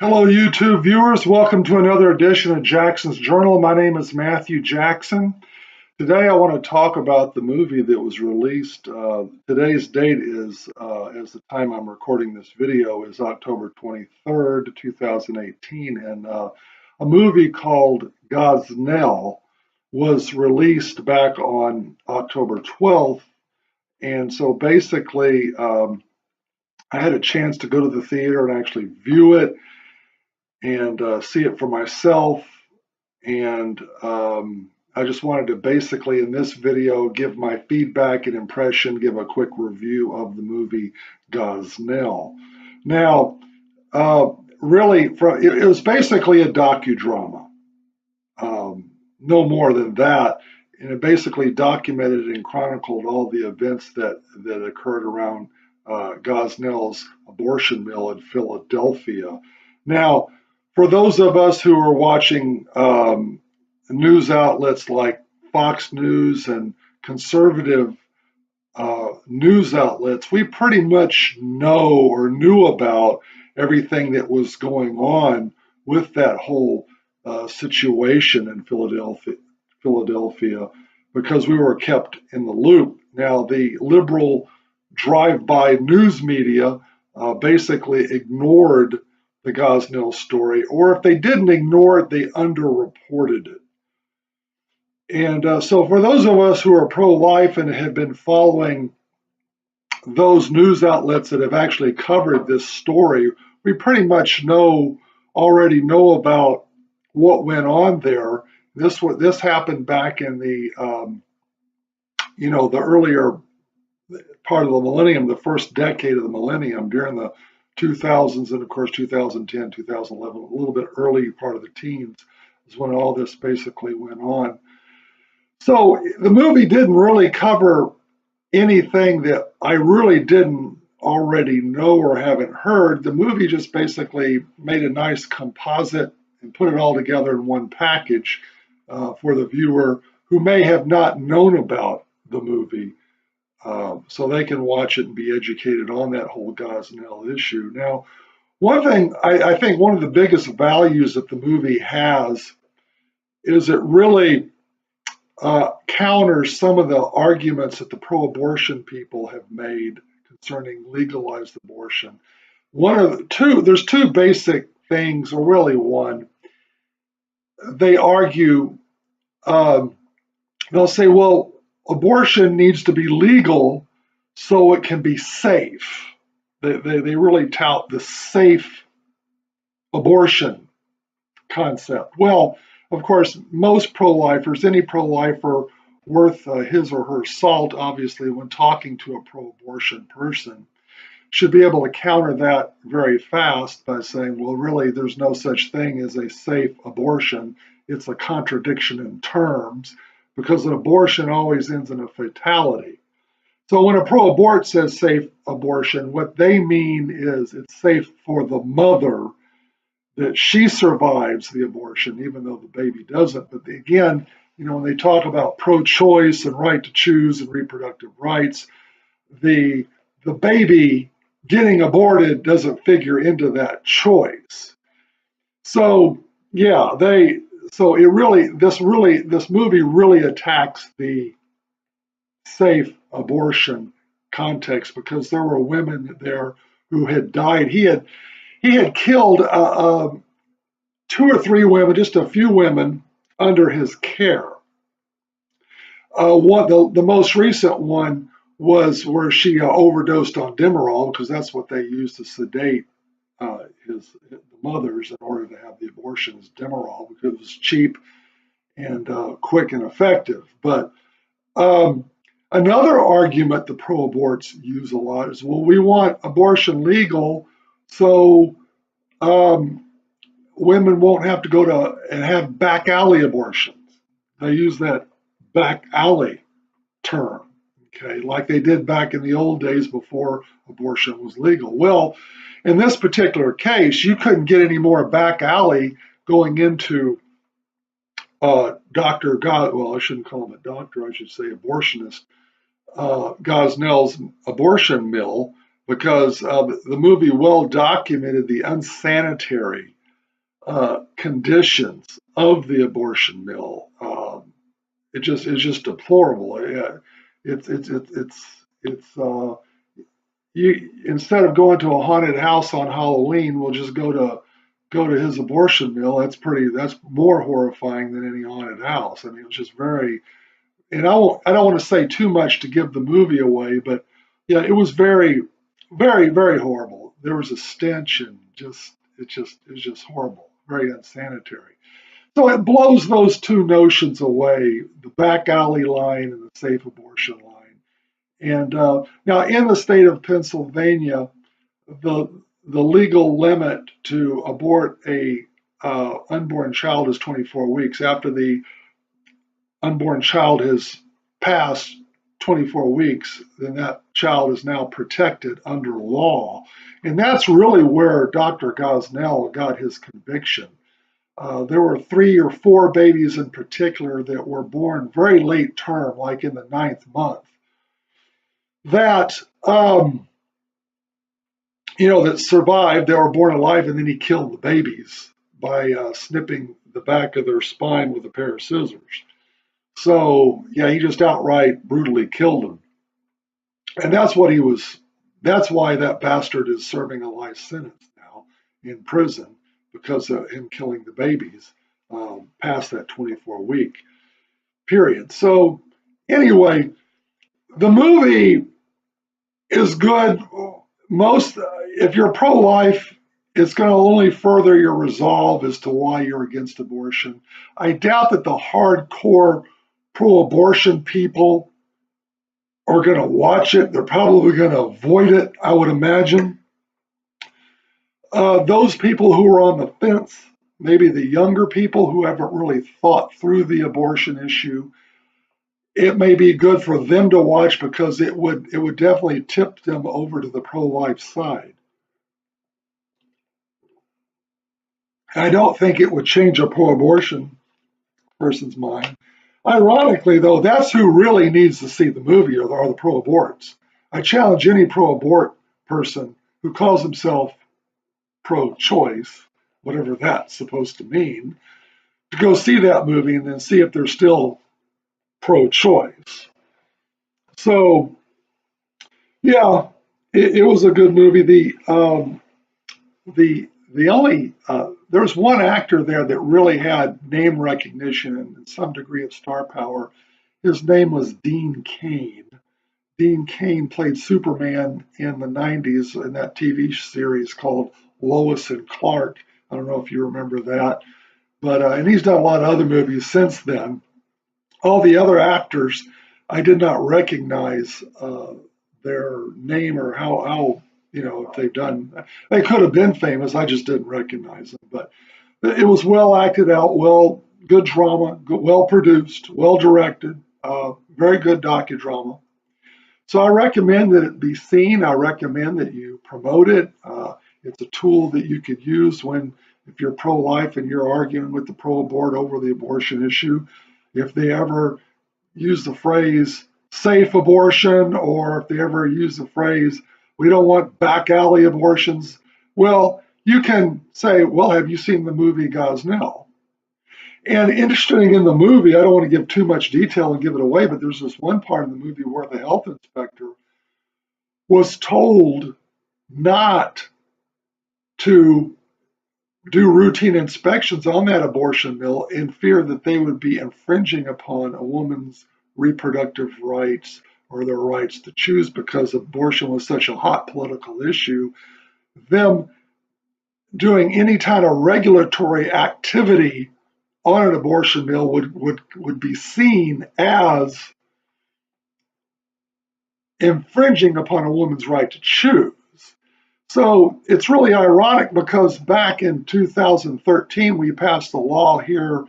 Hello, YouTube viewers. Welcome to another edition of Jackson's Journal. My name is Matthew Jackson. Today, I want to talk about the movie that was released. Today's date is, as the time I'm recording this video, is October 23rd, 2018. And a movie called Gosnell was released back on October 12th. And so basically, I had a chance to go to the theater and actually view it and see it for myself. And I just wanted to basically, in this video, give my feedback and impression, give a quick review of the movie Gosnell. Now, really, it was basically a docudrama, no more than that. And it basically documented and chronicled all the events that occurred around Gosnell's abortion mill in Philadelphia. Now, for those of us who are watching news outlets like Fox News and conservative news outlets, we pretty much know or knew about everything that was going on with that whole situation in Philadelphia, because we were kept in the loop. Now, the liberal drive-by news media basically ignored the Gosnell story, or if they didn't ignore it, they underreported it. And so for those of us who are pro-life and have been following those news outlets that have actually covered this story, we pretty much already know about what went on there. This happened back in the the earlier part of the millennium, the first decade of the millennium, during the 2000s, and of course 2010, 2011, a little bit early part of the teens is when all this basically went on. So the movie didn't really cover anything that I really didn't already know or haven't heard. The movie just basically made a nice composite and put it all together in one package for the viewer who may have not known about the movie. So they can watch it and be educated on that whole Gosnell issue. Now, one thing I think one of the biggest values that the movie has is it really counters some of the arguments that the pro-abortion people have made concerning legalized abortion. There's two basic things, or really one. They argue, they'll say, well, abortion needs to be legal so it can be safe. They really tout the safe abortion concept. Well, of course, most pro-lifers, any pro-lifer worth his or her salt, obviously, when talking to a pro-abortion person, should be able to counter that very fast by saying, well, really, there's no such thing as a safe abortion. It's a contradiction in terms, because an abortion always ends in a fatality. So when a pro-abort says safe abortion, what they mean is it's safe for the mother, that she survives the abortion, even though the baby doesn't. But again, when they talk about pro-choice and right to choose and reproductive rights, the baby getting aborted doesn't figure into that choice. So yeah, this movie really attacks the safe abortion context, because there were women there who had died. He had killed two or three women, just a few women under his care. The most recent one was where she overdosed on Demerol, because that's what they used to sedate the mothers in order to have the abortions. Demerol, because it was cheap and quick and effective. But another argument the pro-aborts use a lot is, well, we want abortion legal so women won't have to go to and have back alley abortions. They use that back alley term, okay, like they did back in the old days before abortion was legal. Well, in this particular case, you couldn't get any more back alley going into Dr. God, well, I shouldn't call him a doctor, I should say abortionist, Gosnell's abortion mill, because the movie well documented the unsanitary conditions of the abortion mill. It's just deplorable. It's you, instead of going to a haunted house on Halloween, we'll just go to his abortion mill. That's more horrifying than any haunted house. I mean, it's just very, and I don't want to say too much to give the movie away, but yeah, it was very, very, very horrible. There was a stench and it was just horrible, very unsanitary. So it blows those two notions away, the back alley line and the safe abortion line. And now in the state of Pennsylvania, the the legal limit to abort a unborn child is 24 weeks. After the unborn child has passed 24 weeks, then that child is now protected under law. And that's really where Dr. Gosnell got his conviction. There were 3 or 4 babies in particular that were born very late term, like in the 9th month, that that survived. They were born alive, and then he killed the babies by snipping the back of their spine with a pair of scissors. So yeah, he just outright brutally killed them, and that's what he was. That's why that bastard is serving a life sentence now in prison because of him killing the babies past that 24-week period. So anyway, the movie is good. Most, if you're pro-life, it's going to only further your resolve as to why you're against abortion. I doubt that the hardcore pro-abortion people are going to watch it. They're probably going to avoid it, I would imagine. Those people who are on the fence, maybe the younger people who haven't really thought through the abortion issue, it may be good for them to watch because it would definitely tip them over to the pro-life side. I don't think it would change a pro-abortion person's mind. Ironically, though, that's who really needs to see the movie are the pro-aborts. I challenge any pro-abort person who calls himself pro-choice, whatever that's supposed to mean, to go see that movie and then see if they're still pro-choice. So, yeah, it was a good movie. The only there was one actor there that really had name recognition and some degree of star power. His name was Dean Cain. Dean Cain played Superman in the 90s in that TV series called Lois and Clark. I don't know if you remember that, but and he's done a lot of other movies since then. All the other actors, I did not recognize their name or how if they've done. They could have been famous. I just didn't recognize them. But it was well acted out, good drama, well produced, well directed, very good docudrama. So I recommend that it be seen. I recommend that you promote it. It's a tool that you could use if you're pro-life and you're arguing with the pro-abort over the abortion issue. If they ever use the phrase safe abortion, or if they ever use the phrase, we don't want back alley abortions, well, you can say, well, have you seen the movie Gosnell? And interesting in the movie, I don't want to give too much detail and give it away, but there's this one part in the movie where the health inspector was told not to do routine inspections on that abortion mill in fear that they would be infringing upon a woman's reproductive rights or their rights to choose, because abortion was such a hot political issue. Them doing any kind of regulatory activity on an abortion mill would be seen as infringing upon a woman's right to choose. So it's really ironic because back in 2013, we passed a law here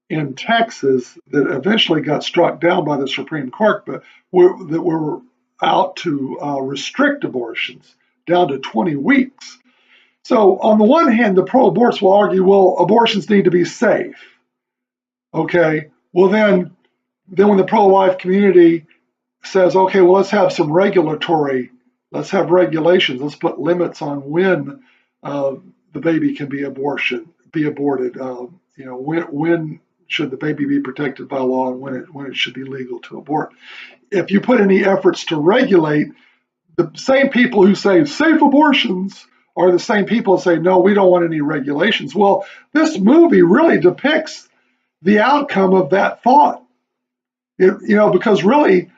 in Texas that eventually got struck down by the Supreme Court, but that were out to restrict abortions down to 20 weeks. So on the one hand, the pro-aborts will argue, well, abortions need to be safe. Okay, well then when the pro-life community says, okay, well, let's have some regulatory Let's have regulations. Let's put limits on when the baby can be aborted. When should the baby be protected by law, and when it should be legal to abort. If you put any efforts to regulate, the same people who say safe abortions are the same people who say, no, we don't want any regulations. Well, this movie really depicts the outcome of that thought. Because really,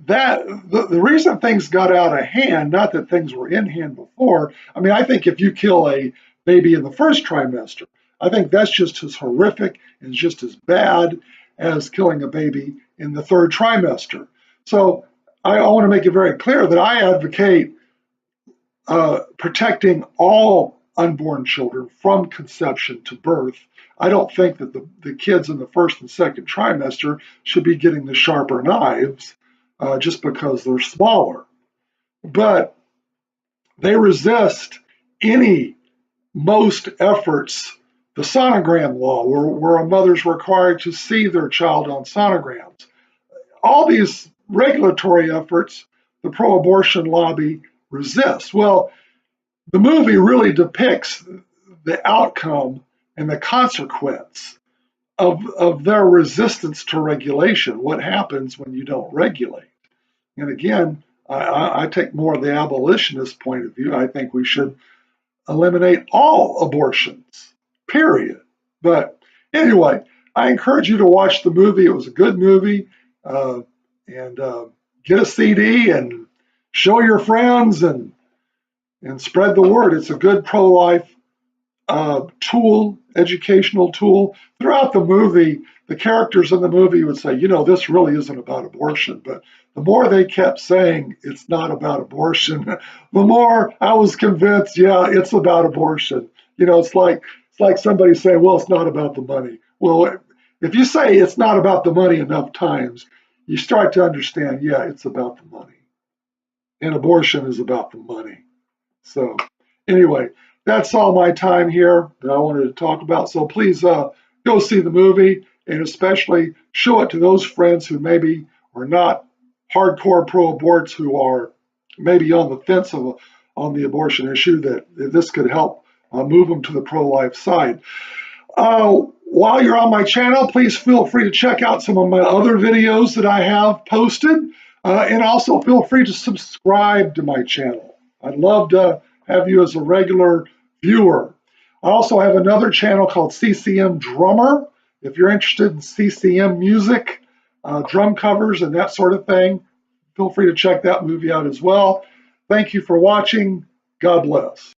the reason things got out of hand, not that things were in hand before. I mean, I think if you kill a baby in the first trimester, I think that's just as horrific and just as bad as killing a baby in the third trimester. So I want to make it very clear that I advocate protecting all unborn children from conception to birth. I don't think that the kids in the first and second trimester should be getting the sharper knives just because they're smaller. But they resist most efforts, the sonogram law, where a mother's required to see their child on sonograms. All these regulatory efforts, the pro-abortion lobby resists. Well, the movie really depicts the outcome and the consequence of their resistance to regulation. What happens when you don't regulate? And again, I take more of the abolitionist point of view. I think we should eliminate all abortions, period. But anyway, I encourage you to watch the movie. It was a good movie. And get a CD and show your friends and spread the word. It's a good pro-life tool, educational tool. Throughout the movie, the characters in the movie would say, this really isn't about abortion. But the more they kept saying it's not about abortion, the more I was convinced, yeah, it's about abortion. It's like somebody saying, well, it's not about the money. Well, if you say it's not about the money enough times, you start to understand, yeah, it's about the money. And abortion is about the money. So anyway, that's all my time here that I wanted to talk about. So please go see the movie, and especially show it to those friends who maybe are not hardcore pro-aborts, who are maybe on the fence on the abortion issue, that this could help move them to the pro-life side. While you're on my channel, please feel free to check out some of my other videos that I have posted, and also feel free to subscribe to my channel. I'd love to have you as a regular viewer. I also have another channel called CCM Drummer. If you're interested in CCM music, drum covers and that sort of thing, feel free to check that movie out as well. Thank you for watching. God bless.